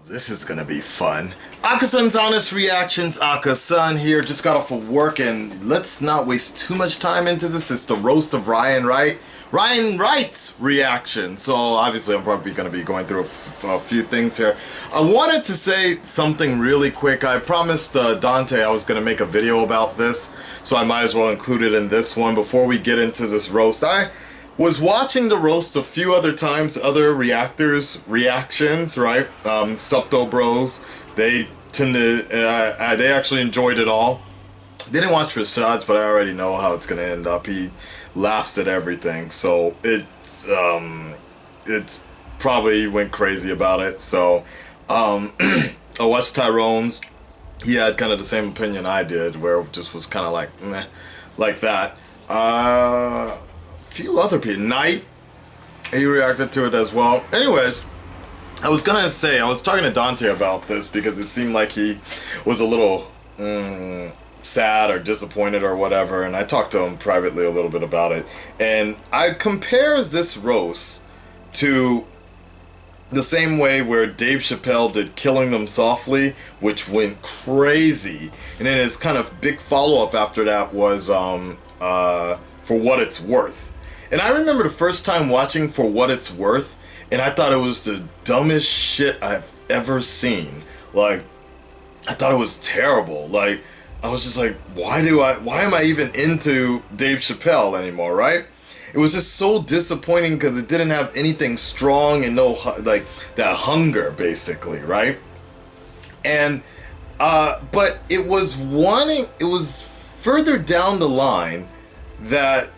This is gonna be fun. Akasan's Honest Reactions. Akasan here. Just got off of work, and let's not waste too much time into this. It's the roast of Ryan Wright's reaction. So obviously I'm probably gonna be going through a few things here. I wanted to say something really quick. I promised Dante I was gonna make a video about this, so I might as well include it in this one before we get into this roast. I was watching the roast a few other times, other reactors reactions, right? Subto Bros, they tend to they actually enjoyed it all. Didn't watch Rashad's, but I already know how it's gonna end up. He laughs at everything, so it's probably went crazy about it. So I watched Tyrone's. He had kind of the same opinion I did, where it just was kind of like meh, like that. Few other people, Knight, he reacted to it as well. Anyways, I was gonna say, I was talking to Dante about this because it seemed like he was a little sad or disappointed or whatever, and I talked to him privately a little bit about it, and I compare this roast to the same way where Dave Chappelle did Killing Them Softly, which went crazy, and then his kind of big follow-up after that was For What It's Worth. And I remember the first time watching For What It's Worth, and I thought it was the dumbest shit I've ever seen. Like, I thought it was terrible. Like, I was just like, why am I even into Dave Chappelle anymore, right? It was just so disappointing because it didn't have anything strong and no, like, that hunger, basically, right? And, but it was further down the line that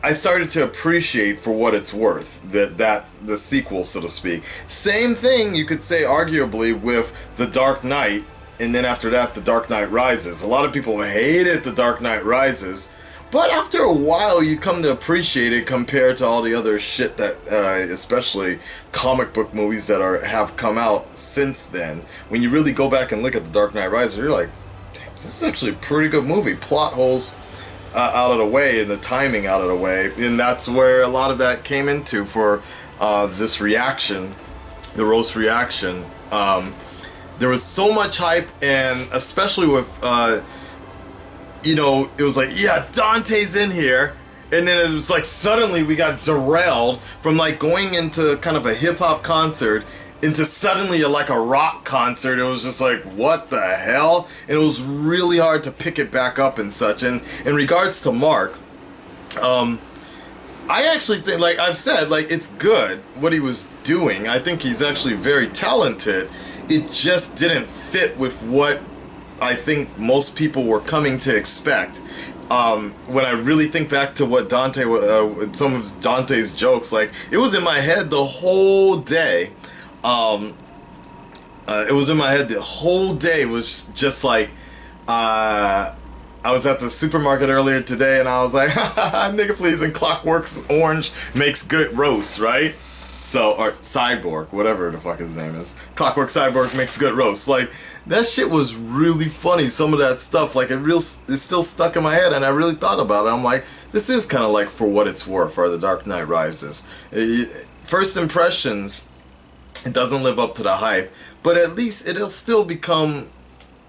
I started to appreciate For What It's Worth, the sequel, so to speak. Same thing you could say arguably with The Dark Knight, and then after that, The Dark Knight Rises. A lot of people hated The Dark Knight Rises, but after a while you come to appreciate it compared to all the other shit that, especially comic book movies that have come out since then. When you really go back and look at The Dark Knight Rises, you're like, damn, this is actually a pretty good movie. Plot holes out of the way, and the timing out of the way, and that's where a lot of that came into for this reaction, the roast reaction. There was so much hype, and especially with you know, it was like, yeah, Dante's in here, and then it was like suddenly we got derailed from like going into kind of a hip-hop concert into suddenly like a rock concert. It was just like, what the hell? And it was really hard to pick it back up and such. And in regards to Mark, I actually think, like I've said, like, it's good what he was doing. I think he's actually very talented. It just didn't fit with what I think most people were coming to expect. When I really think back to what Dante, some of Dante's jokes, like, it was in my head the whole day. It was in my head the whole day. Was just like, I was at the supermarket earlier today, and I was like, nigga please, and Clockwork's Orange makes good roast, right? So, or Cyborg, whatever the fuck his name is. Clockwork Cyborg makes good roast. Like, that shit was really funny. Some of that stuff, like, it's still stuck in my head, and I really thought about it. I'm like, this is kind of like For What It's Worth, or The Dark Knight Rises. First impressions, it doesn't live up to the hype, but at least it'll still become,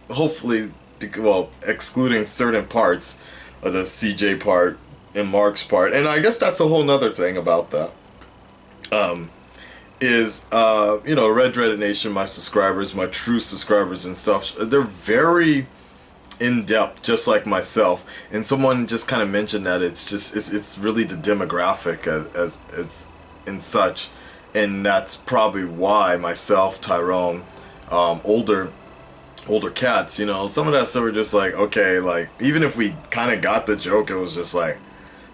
hopefully, well, excluding certain parts of the CJ part and Mark's part, and I guess that's a whole nother thing about that, is, you know, Red Dreaded Nation, my subscribers, my true subscribers and stuff, they're very in-depth, just like myself, and someone just kind of mentioned that it's really the demographic as and such. And that's probably why myself, Tyrone, older cats, you know, some of that stuff were just like, okay, like, even if we kind of got the joke, it was just like,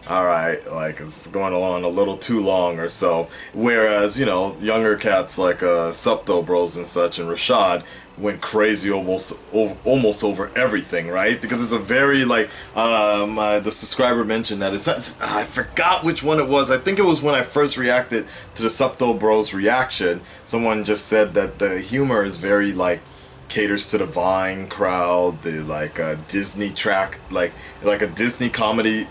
alright, like, it's going along a little too long or so. Whereas, you know, younger cats like Subto Bros and such, and Rashad went crazy almost over everything, right? Because it's a very, like, the subscriber mentioned that it's not, I forgot which one it was. I think it was when I first reacted to the Subto Bros reaction. Someone just said that the humor is very, like, caters to the Vine crowd, the, like, Disney track, like a Disney comedy,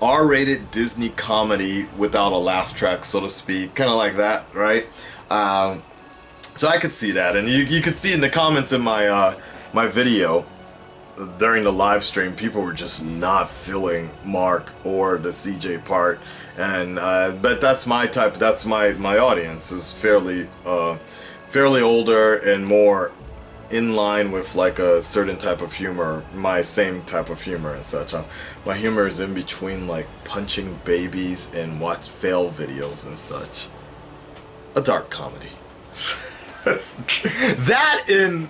R-rated Disney comedy without a laugh track, so to speak, kind of like that, right? So I could see that, and you could see in the comments in my my video during the live stream, people were just not feeling Mark or the CJ part, and but that's my type. That's my audience is fairly fairly older and more in line with like a certain type of humor, my same type of humor and such. My humor is in between like punching babies and watch fail videos and such. A dark comedy. That in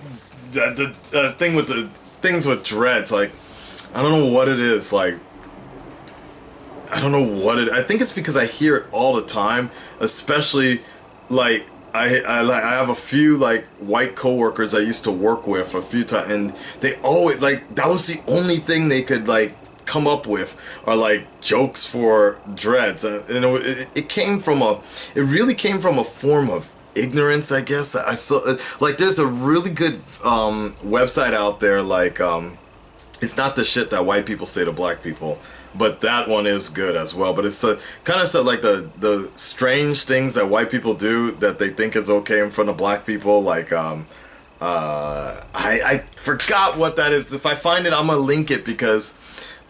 the thing with the things with dreads, like I don't know what it is, like I don't know what it. I think it's because I hear it all the time, especially like I have a few like white coworkers I used to work with a few times, and they always like that was the only thing they could like come up with are like jokes for dreads, and it came from a, it really came from a form of ignorance, I guess. I saw like there's a really good website out there, like it's not the shit that white people say to black people, but that one is good as well. But it's kind of like the strange things that white people do that they think is okay in front of black people. Like I forgot what that is. If I find it, I'm gonna link it, because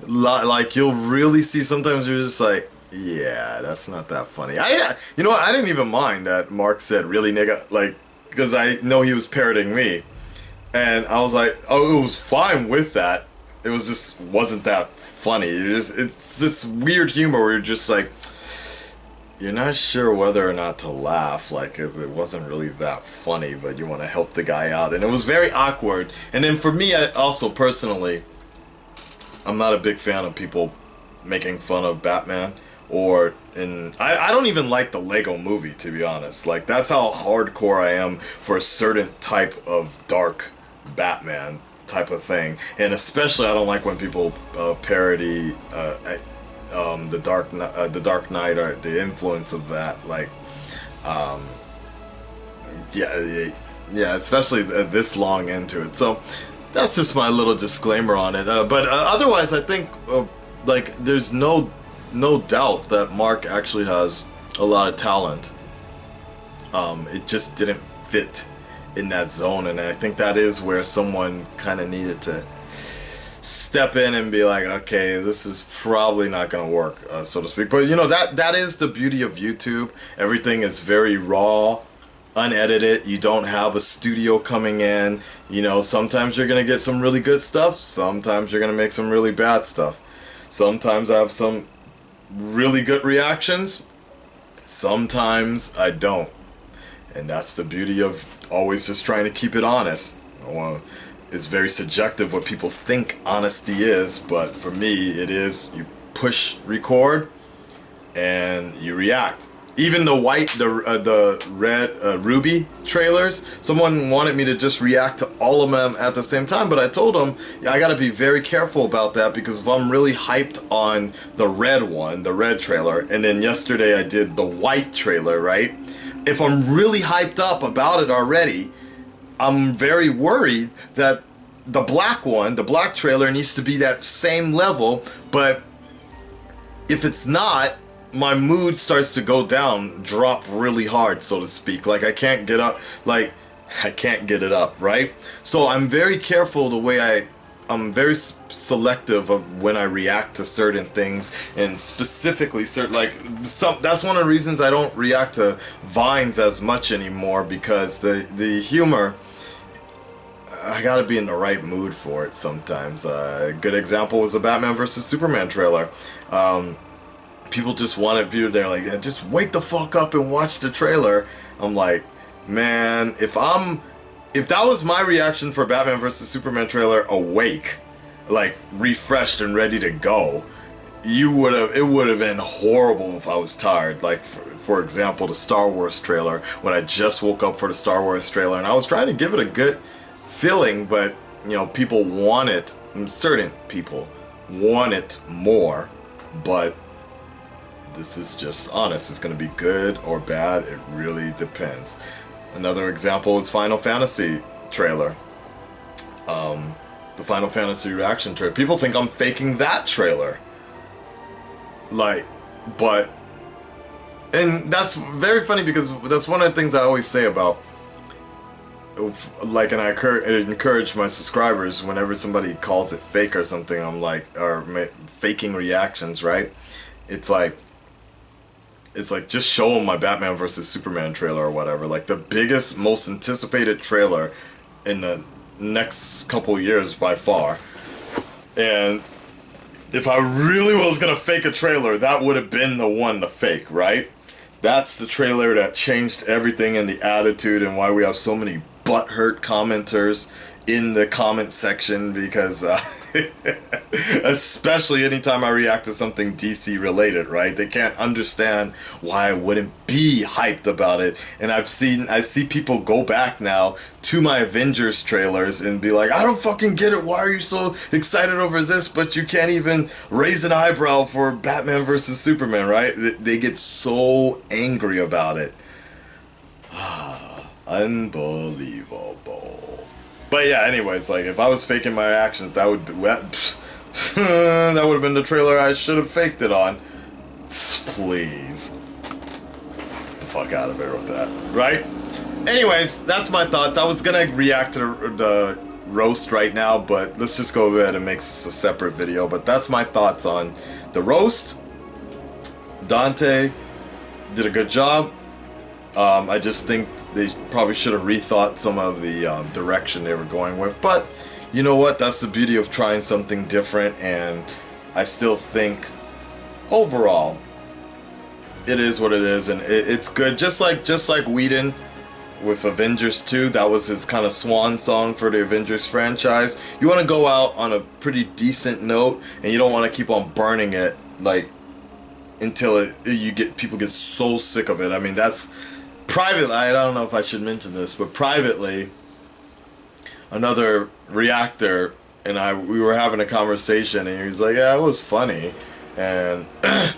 like you'll really see sometimes you're just like, yeah, that's not that funny. You know what? I didn't even mind that Mark said "really nigga," like, because I know he was parroting me, and I was like, oh, it was fine with that. It was just wasn't that funny. It's this weird humor where you're just like, you're not sure whether or not to laugh. Like it wasn't really that funny, but you want to help the guy out, and it was very awkward. And then for me, I also personally, I'm not a big fan of people making fun of Batman. I don't even like the Lego movie, to be honest. Like that's how hardcore I am for a certain type of dark Batman type of thing, and especially I don't like when people parody the Dark Knight, or the influence of that. Like yeah, especially this long into it. So that's just my little disclaimer on it. But otherwise, I think like there's no doubt that Mark actually has a lot of talent. It just didn't fit in that zone, and I think that is where someone kind of needed to step in and be like, okay, this is probably not going to work, so to speak. But you know, that is the beauty of YouTube. Everything is very raw, unedited. You don't have a studio coming in. You know, sometimes you're going to get some really good stuff, sometimes you're going to make some really bad stuff. Sometimes I have some really good reactions, sometimes I don't, and that's the beauty of always just trying to keep it honest. It's very subjective what people think honesty is, but for me it is, you push record and you react. Even the red Ruby trailers, someone wanted me to just react to all of them at the same time, but I told them, yeah, I gotta be very careful about that, because if I'm really hyped on the red trailer, and then yesterday I did the white trailer, right? If I'm really hyped up about it already, I'm very worried that the black trailer needs to be that same level, but if it's not, my mood starts to go down, drop really hard, so to speak. Like I can't get up, like I can't get it up, right? So I'm very careful the way I'm very selective of when I react to certain things, and specifically certain, like that's one of the reasons I don't react to Vines as much anymore, because the humor, I gotta be in the right mood for it sometimes. A good example was the Batman vs Superman trailer. People just wanted viewed, they're like, yeah, just wake the fuck up and watch the trailer. I'm like, man, if that was my reaction for Batman vs Superman trailer, awake, like refreshed and ready to go, it would have been horrible if I was tired. Like for example, the Star Wars trailer, when I just woke up for the Star Wars trailer, and I was trying to give it a good feeling, but you know, people want it, certain people want it more, but this is just honest. It's going to be good or bad. It really depends. Another example is Final Fantasy trailer. The Final Fantasy reaction trailer. People think I'm faking that trailer. Like, and that's very funny, because that's one of the things I always say about like, and I encourage my subscribers, whenever somebody calls it fake or something, I'm like, or faking reactions, right? It's like just show them my Batman versus Superman trailer or whatever. Like the biggest, most anticipated trailer in the next couple years by far. And if I really was gonna fake a trailer, that would have been the one to fake, right? That's the trailer that changed everything in the attitude and why we have so many butthurt commenters in the comment section, because especially anytime I react to something DC related, right? They can't understand why I wouldn't be hyped about it. And I see people go back now to my Avengers trailers and be like, I don't fucking get it. Why are you so excited over this, but you can't even raise an eyebrow for Batman versus Superman, right? They get so angry about it. Unbelievable. But yeah, anyways, like if I was faking my actions, that would be that would have been the trailer I should have faked it on. Please. Get the fuck out of here with that, right? Anyways, that's my thoughts. I was gonna react to the roast right now, but let's just go ahead and make this a separate video. But that's my thoughts on the roast. Dante did a good job. I just think they probably should have rethought some of the direction they were going with. But you know what? That's the beauty of trying something different. And I still think overall it is what it is, and it's good. Just like Whedon with Avengers 2, that was his kind of swan song for the Avengers franchise. You want to go out on a pretty decent note, and you don't want to keep on burning it like until people get so sick of it. I mean, that's privately, I don't know if I should mention this, but privately, another reactor and we were having a conversation, and he was like, yeah, it was funny, and I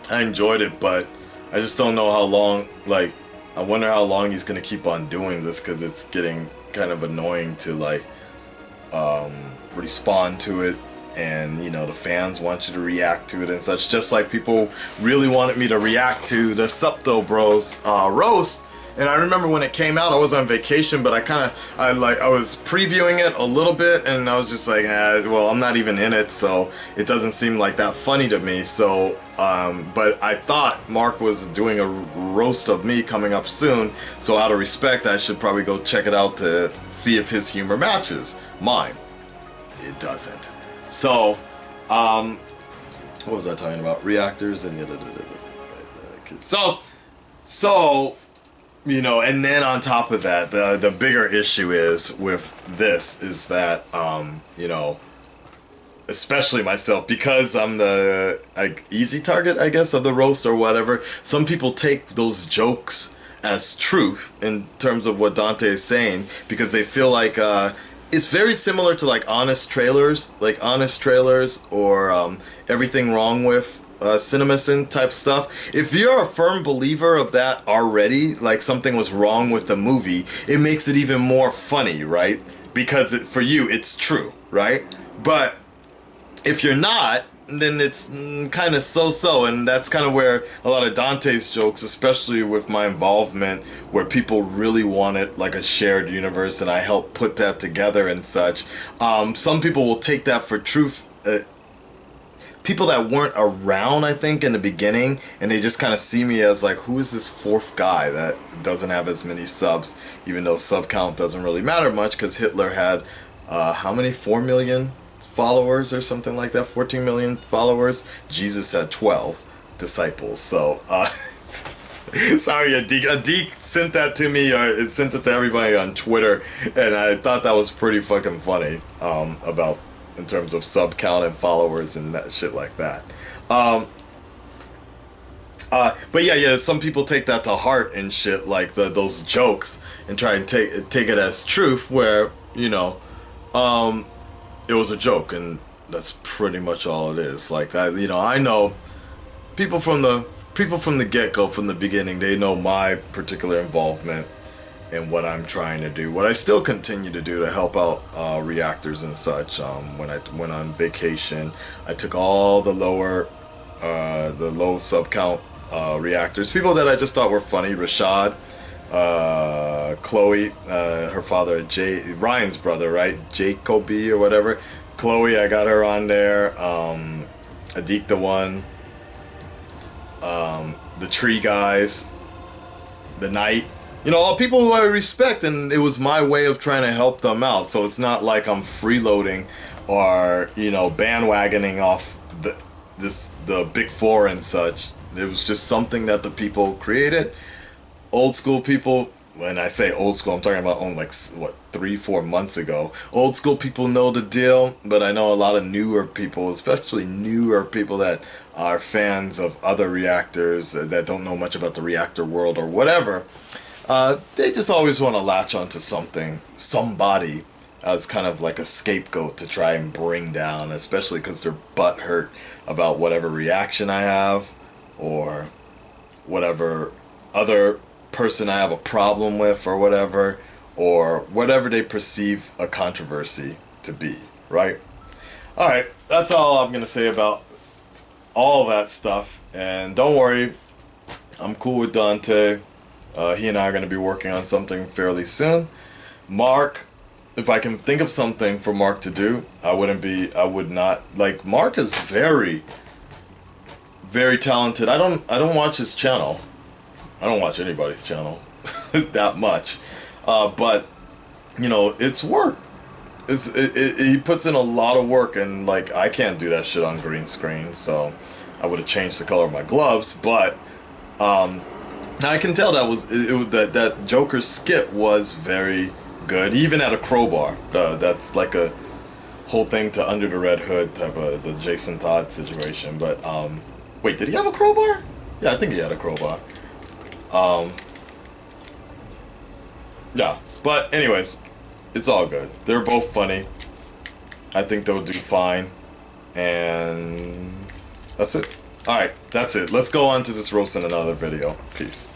enjoyed it, but I just don't know how long, like, I wonder how long he's gonna keep on doing this, because it's getting kind of annoying to, like, respond to it, and, you know, the fans want you to react to it and such, just like people really wanted me to react to the Supto Bros roast. And I remember when it came out, I was on vacation, but I was previewing it a little bit, and I was just like, well, I'm not even in it, so it doesn't seem like that funny to me. So, but I thought Mark was doing a roast of me coming up soon, so out of respect, I should probably go check it out to see if his humor matches mine. It doesn't. So, what was I talking about? Reactors and so, you know, and then on top of that, the bigger issue is with this is that, you know, especially myself, because I'm the easy target, I guess, of the roast or whatever. Some people take those jokes as truth in terms of what Dante is saying, because they feel like it's very similar to like honest trailers or Everything Wrong with CinemaSin type stuff. If you're a firm believer of that already, like something was wrong with the movie, it makes it even more funny, right? Because for you, it's true, right? But if you're not, then it's kind of so-so, and that's kind of where a lot of Dante's jokes, especially with my involvement, where people really wanted like a shared universe, and I helped put that together and such. Some people will take that for truth. People that weren't around, I think, in the beginning, and they just kind of see me as like, who is this fourth guy that doesn't have as many subs, even though sub count doesn't really matter much, because Hitler had, how many? 4 million followers or something like that? 14 million followers? Jesus had 12 disciples. So, sorry, Adik sent that to me, or it sent it to everybody on Twitter, and I thought that was pretty fucking funny, about in terms of sub count and followers and that shit like that. But yeah, some people take that to heart and shit, like those jokes, and try and take it as truth, where, you know, it was a joke, and that's pretty much all it is. Like that, you know, I know people from the get-go, from the beginning, they know my particular involvement and what I'm trying to do, what I still continue to do to help out reactors and such. When I went on vacation, I took all the low sub count reactors, people that I just thought were funny. Rashad, Chloe, her father, Ryan's brother, right? Jacoby or whatever. Chloe, I got her on there. Adik the One. The Tree Guys. The Knight. You know, all people who I respect, and it was my way of trying to help them out. So it's not like I'm freeloading or, you know, bandwagoning off the big four and such. It was just something that the people created. Old school people, when I say old school, I'm talking about only like, what, 3-4 months ago. Old school people know the deal, but I know a lot of newer people, especially newer people that are fans of other reactors that don't know much about the reactor world or whatever. They just always want to latch onto somebody as kind of like a scapegoat to try and bring down, especially because they're butthurt about whatever reaction I have or whatever other person I have a problem with or whatever they perceive a controversy to be, right? Alright, that's all I'm going to say about all that stuff. And don't worry, I'm cool with Dante. He and I are going to be working on something fairly soon. Mark, if I can think of something for Mark to do, I would not, like, Mark is very, very talented. I don't watch his channel. I don't watch anybody's channel that much. But, you know, it's work. He puts in a lot of work, and, like, I can't do that shit on green screen, so I would have changed the color of my gloves, but, I can tell that Joker skit was very good, even at a crowbar. That's like a whole thing to Under the Red Hood type of the Jason Todd situation. But wait, did he have a crowbar? Yeah, I think he had a crowbar. Yeah, but anyways, it's all good. They're both funny. I think they'll do fine, and that's it. Alright, that's it. Let's go on to this roast in another video. Peace.